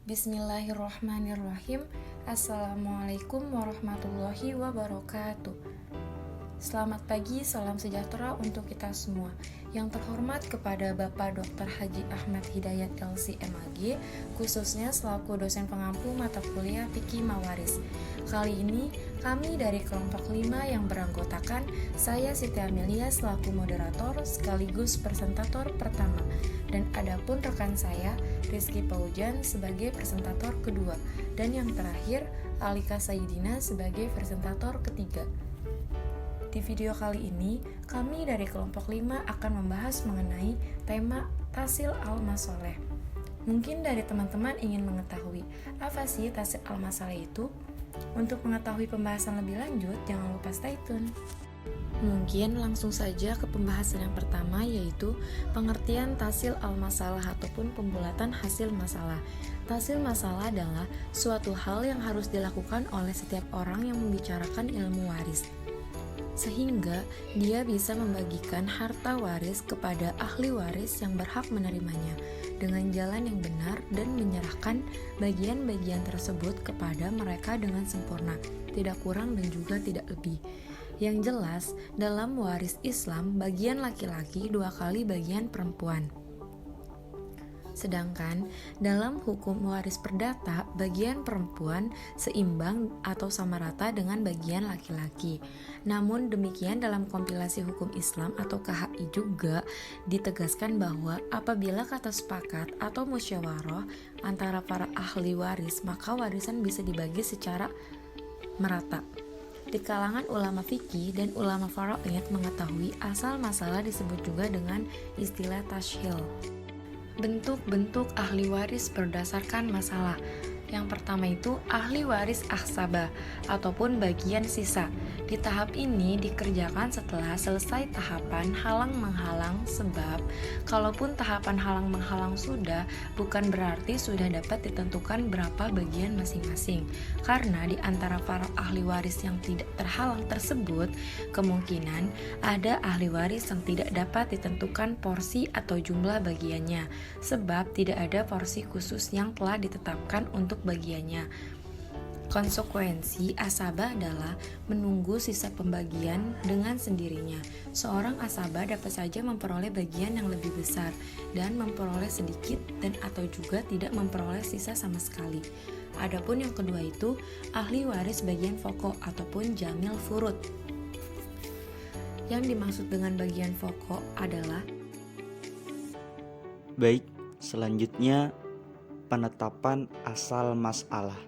Bismillahirrahmanirrahim. Assalamualaikum warahmatullahi wabarakatuh. Selamat pagi, salam sejahtera untuk kita semua. Yang terhormat kepada Bapak Dr. Haji Ahmad Hidayat LC MAG, khususnya selaku dosen pengampu mata kuliah Fikih Mawaris. Kali ini kami dari kelompok 5 yang beranggotakan saya Siti Amelia selaku moderator sekaligus presentator pertama, dan adapun rekan saya Rizky Paujan sebagai presentator kedua, dan yang terakhir Alika Saidina sebagai presentator ketiga. Di video kali ini, kami dari kelompok 5 akan membahas mengenai tema Tasil al-Masoleh. Mungkin dari teman-teman ingin mengetahui apa sih Tasil al-Masoleh itu? Untuk mengetahui pembahasan lebih lanjut, jangan lupa stay tune. Mungkin langsung saja ke pembahasan yang pertama, yaitu pengertian tasil al-masalah ataupun pembulatan hasil masalah. Tasil masalah adalah suatu hal yang harus dilakukan oleh setiap orang yang membicarakan ilmu waris, sehingga dia bisa membagikan harta waris kepada ahli waris yang berhak menerimanya dengan jalan yang benar dan menyerahkan bagian-bagian tersebut kepada mereka dengan sempurna, tidak kurang dan juga tidak lebih. Yang jelas, dalam waris Islam, bagian laki-laki 2 kali bagian perempuan. Sedangkan dalam hukum waris perdata, bagian perempuan seimbang atau sama rata dengan bagian laki-laki. Namun demikian dalam kompilasi hukum Islam atau KHI juga ditegaskan bahwa apabila kata sepakat atau musyawarah antara para ahli waris, maka warisan bisa dibagi secara merata. Di kalangan ulama fikih dan ulama faraid mengetahui asal masalah disebut juga dengan istilah tashil. Bentuk-bentuk ahli waris berdasarkan masalah. Yang pertama itu ahli waris ahsabah ataupun bagian sisa. Di tahap ini dikerjakan setelah selesai tahapan halang-menghalang, sebab kalaupun tahapan halang-menghalang sudah, bukan berarti sudah dapat ditentukan berapa bagian masing-masing. Karena di antara para ahli waris yang tidak terhalang tersebut, kemungkinan ada ahli waris yang tidak dapat ditentukan porsi atau jumlah bagiannya, sebab tidak ada porsi khusus yang telah ditetapkan untuk bagiannya. Konsekuensi asabah adalah menunggu sisa pembagian dengan sendirinya. Seorang asabah dapat saja memperoleh bagian yang lebih besar dan memperoleh sedikit dan atau juga tidak memperoleh sisa sama sekali. Adapun yang kedua itu ahli waris bagian pokok ataupun jamil furud. Yang dimaksud dengan bagian pokok adalah Baik, selanjutnya penetapan asal masalah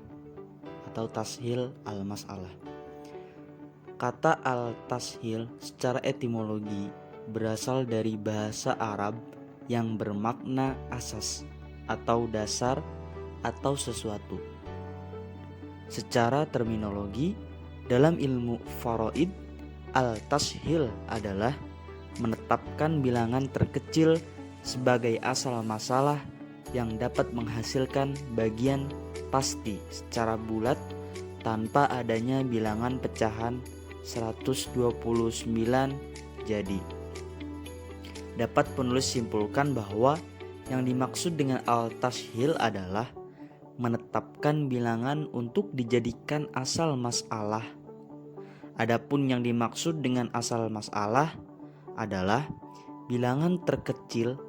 atau tashil al-masalah. Kata al-tashil secara etimologi berasal dari bahasa Arab yang bermakna asas atau dasar atau sesuatu. Secara terminologi, dalam ilmu faraid, al-tashil adalah menetapkan bilangan terkecil sebagai asal masalah yang dapat menghasilkan bagian pasti secara bulat tanpa adanya bilangan pecahan 129 jadi. Dapat penulis simpulkan bahwa yang dimaksud dengan al-tashil adalah menetapkan bilangan untuk dijadikan asal masalah. Adapun yang dimaksud dengan asal masalah adalah bilangan terkecil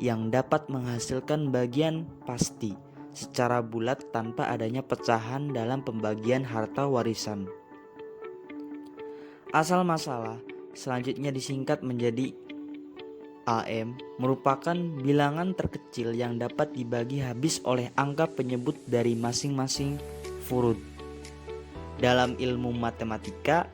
yang dapat menghasilkan bagian pasti secara bulat tanpa adanya pecahan dalam pembagian harta warisan. Asal masalah selanjutnya disingkat menjadi AM, merupakan bilangan terkecil yang dapat dibagi habis oleh angka penyebut dari masing-masing furud. Dalam ilmu matematika,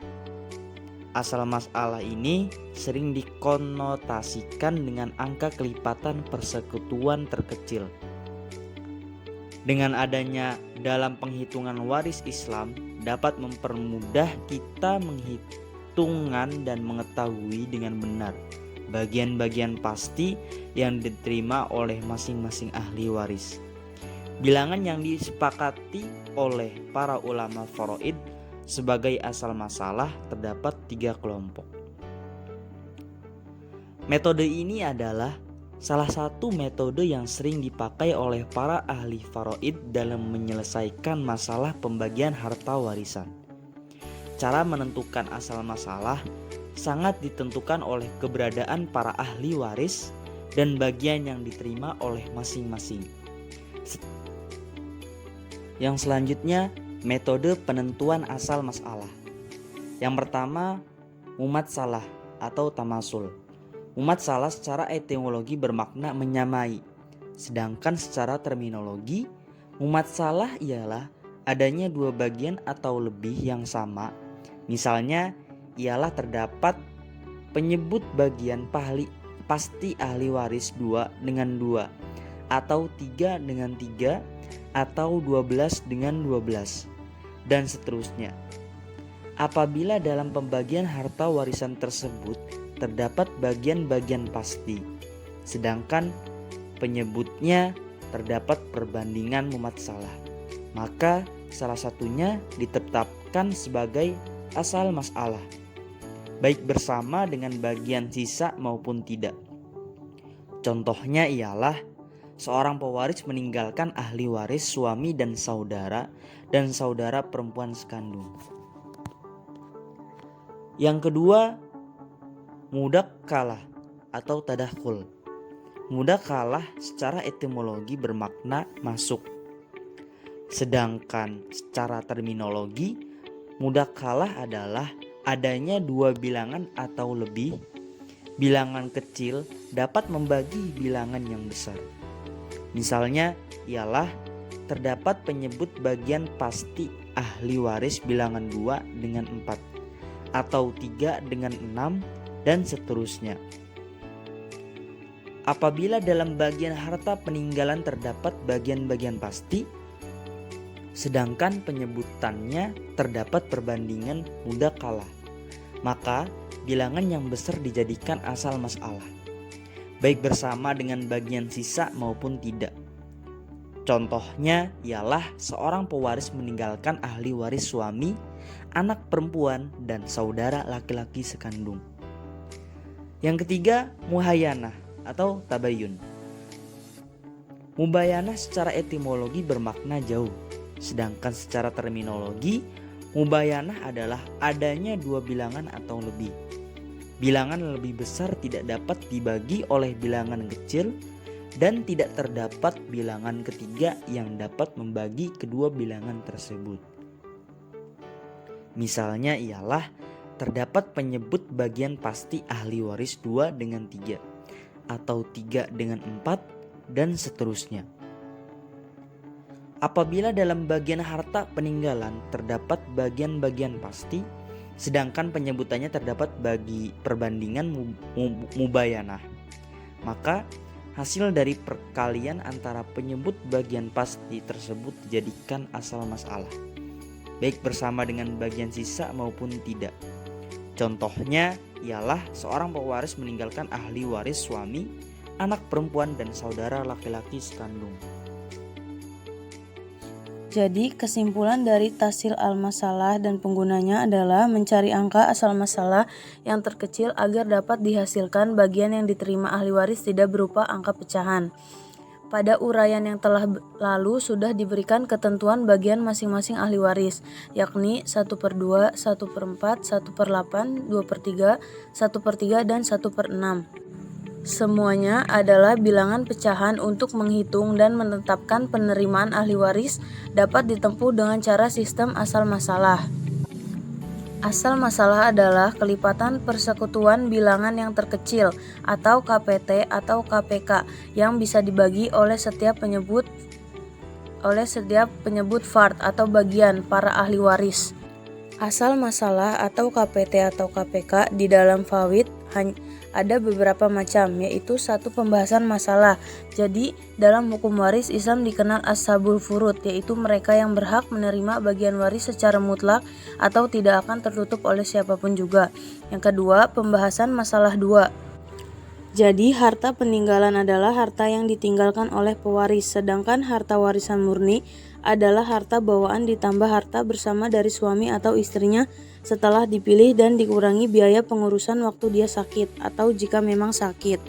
asal masalah ini sering dikonotasikan dengan angka kelipatan persekutuan terkecil. Dengan adanya dalam penghitungan waris Islam dapat mempermudah kita menghitungan dan mengetahui dengan benar bagian-bagian pasti yang diterima oleh masing-masing ahli waris. Bilangan yang disepakati oleh para ulama faraid sebagai asal masalah terdapat 3 kelompok. Metode ini adalah salah satu metode yang sering dipakai oleh para ahli faraid dalam menyelesaikan masalah pembagian harta warisan. Cara menentukan asal masalah sangat ditentukan oleh keberadaan para ahli waris dan bagian yang diterima oleh masing-masing. Yang selanjutnya, metode penentuan asal masalah. Yang pertama, mumatsalah atau tamasul. Mumatsalah secara etimologi bermakna menyamai, sedangkan secara terminologi, mumatsalah ialah adanya dua bagian atau lebih yang sama. Misalnya, ialah terdapat penyebut bagian pasti ahli waris 2 dengan 2, atau 3 dengan 3, atau 12 dengan 12, dan seterusnya. Apabila dalam pembagian harta warisan tersebut terdapat bagian-bagian pasti, sedangkan penyebutnya terdapat perbandingan mumatsalah, maka salah satunya ditetapkan sebagai asal masalah, baik bersama dengan bagian sisa maupun tidak. Contohnya ialah seorang pewaris meninggalkan ahli waris suami dan saudara perempuan sekandung. Yang kedua, mudakkalah atau tadakhul. Mudakkalah secara etimologi bermakna masuk. Sedangkan secara terminologi, mudakkalah adalah adanya dua bilangan atau lebih. Bilangan kecil dapat membagi bilangan yang besar. Misalnya ialah terdapat penyebut bagian pasti ahli waris bilangan 2 dengan 4, atau 3 dengan 6, dan seterusnya. Apabila dalam bagian harta peninggalan terdapat bagian-bagian pasti, sedangkan penyebutannya terdapat perbandingan mudakkalah, maka bilangan yang besar dijadikan asal masalah, baik bersama dengan bagian sisa maupun tidak. Contohnya ialah seorang pewaris meninggalkan ahli waris suami, anak perempuan, dan saudara laki-laki sekandung. Yang ketiga, muhayanah atau tabayun. Mubayanah secara etimologi bermakna jauh, sedangkan secara terminologi, mubayanah adalah adanya dua bilangan atau lebih. Bilangan lebih besar tidak dapat dibagi oleh bilangan kecil, dan tidak terdapat bilangan ketiga yang dapat membagi kedua bilangan tersebut. Misalnya ialah terdapat penyebut bagian pasti ahli waris 2 dengan 3, atau 3 dengan 4, dan seterusnya. Apabila dalam bagian harta peninggalan terdapat bagian-bagian pasti, sedangkan penyebutannya terdapat bagi perbandingan mubayanah, maka hasil dari perkalian antara penyebut bagian pasti tersebut dijadikan asal masalah, baik bersama dengan bagian sisa maupun tidak. Contohnya ialah seorang pewaris meninggalkan ahli waris suami, anak perempuan, dan saudara laki-laki sekandung. Jadi kesimpulan dari tahsil al-masalah dan penggunanya adalah mencari angka asal masalah yang terkecil agar dapat dihasilkan bagian yang diterima ahli waris tidak berupa angka pecahan. Pada uraian yang telah lalu sudah diberikan ketentuan bagian masing-masing ahli waris, yakni 1/2, 1/4, 1/8, 2/3, 1/3, dan 1/6. Semuanya adalah bilangan pecahan untuk menghitung dan menetapkan penerimaan ahli waris dapat ditempuh dengan cara sistem asal masalah. Asal masalah adalah kelipatan persekutuan bilangan yang terkecil atau KPT atau KPK yang bisa dibagi oleh setiap penyebut fard atau bagian para ahli waris. Asal masalah atau KPT atau KPK di dalam fawid ada beberapa macam, yaitu satu pembahasan masalah. Jadi dalam hukum waris Islam dikenal ashabul furud, yaitu mereka yang berhak menerima bagian waris secara mutlak atau tidak akan tertutup oleh siapapun juga. Yang kedua, pembahasan masalah 2. Jadi harta peninggalan adalah harta yang ditinggalkan oleh pewaris, sedangkan harta warisan murni adalah harta bawaan ditambah harta bersama dari suami atau istrinya setelah dipilih dan dikurangi biaya pengurusan waktu dia sakit atau jika memang sakit.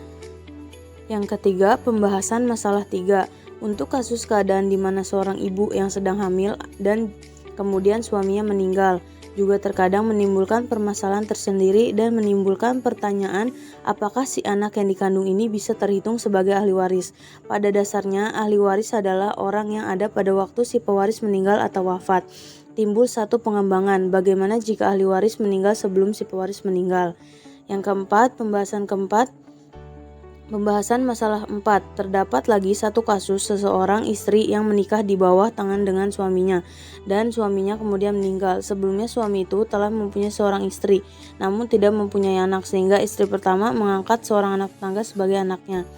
Yang ketiga, pembahasan masalah 3. Untuk kasus keadaan di mana seorang ibu yang sedang hamil dan kemudian suaminya meninggal, juga terkadang menimbulkan permasalahan tersendiri dan menimbulkan pertanyaan apakah si anak yang dikandung ini bisa terhitung sebagai ahli waris. Pada dasarnya, ahli waris adalah orang yang ada pada waktu si pewaris meninggal atau wafat. Timbul satu pengembangan, bagaimana jika ahli waris meninggal sebelum si pewaris meninggal. Yang keempat, Pembahasan masalah 4. Terdapat lagi satu kasus seseorang istri yang menikah di bawah tangan dengan suaminya dan suaminya kemudian meninggal. Sebelumnya suami itu telah mempunyai seorang istri namun tidak mempunyai anak, sehingga istri pertama mengangkat seorang anak tetangga sebagai anaknya.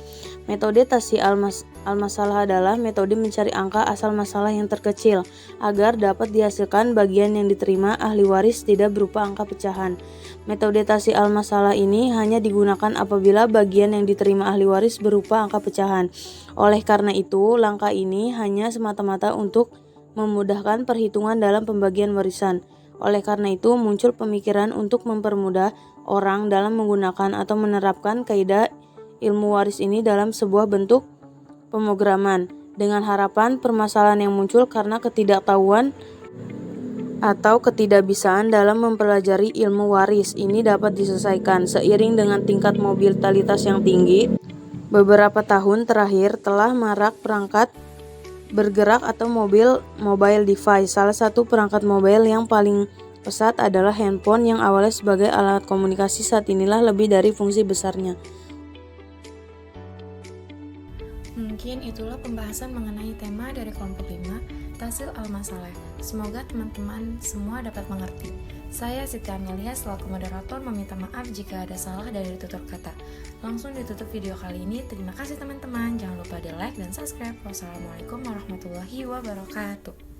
Metode tasyi al-masalah adalah metode mencari angka asal masalah yang terkecil agar dapat dihasilkan bagian yang diterima ahli waris tidak berupa angka pecahan. Metode tasyi al-masalah ini hanya digunakan apabila bagian yang diterima ahli waris berupa angka pecahan. Oleh karena itu, langkah ini hanya semata-mata untuk memudahkan perhitungan dalam pembagian warisan. Oleh karena itu, muncul pemikiran untuk mempermudah orang dalam menggunakan atau menerapkan kaidah ilmu waris ini dalam sebuah bentuk pemrograman, dengan harapan permasalahan yang muncul karena ketidaktahuan atau ketidakbisaan dalam mempelajari ilmu waris ini dapat diselesaikan. Seiring dengan tingkat mobilitas yang tinggi, beberapa tahun terakhir telah marak perangkat bergerak atau mobile device. Salah satu perangkat mobile yang paling pesat adalah handphone yang awalnya sebagai alat komunikasi, saat inilah lebih dari fungsi besarnya. Mungkin itulah pembahasan mengenai tema dari kelompok 5, Tasil al-Masalah. Semoga teman-teman semua dapat mengerti. Saya Siti Amelia selaku moderator meminta maaf jika ada salah dari tutur kata. Langsung ditutup video kali ini. Terima kasih teman-teman. Jangan lupa di like dan subscribe. Wassalamualaikum warahmatullahi wabarakatuh.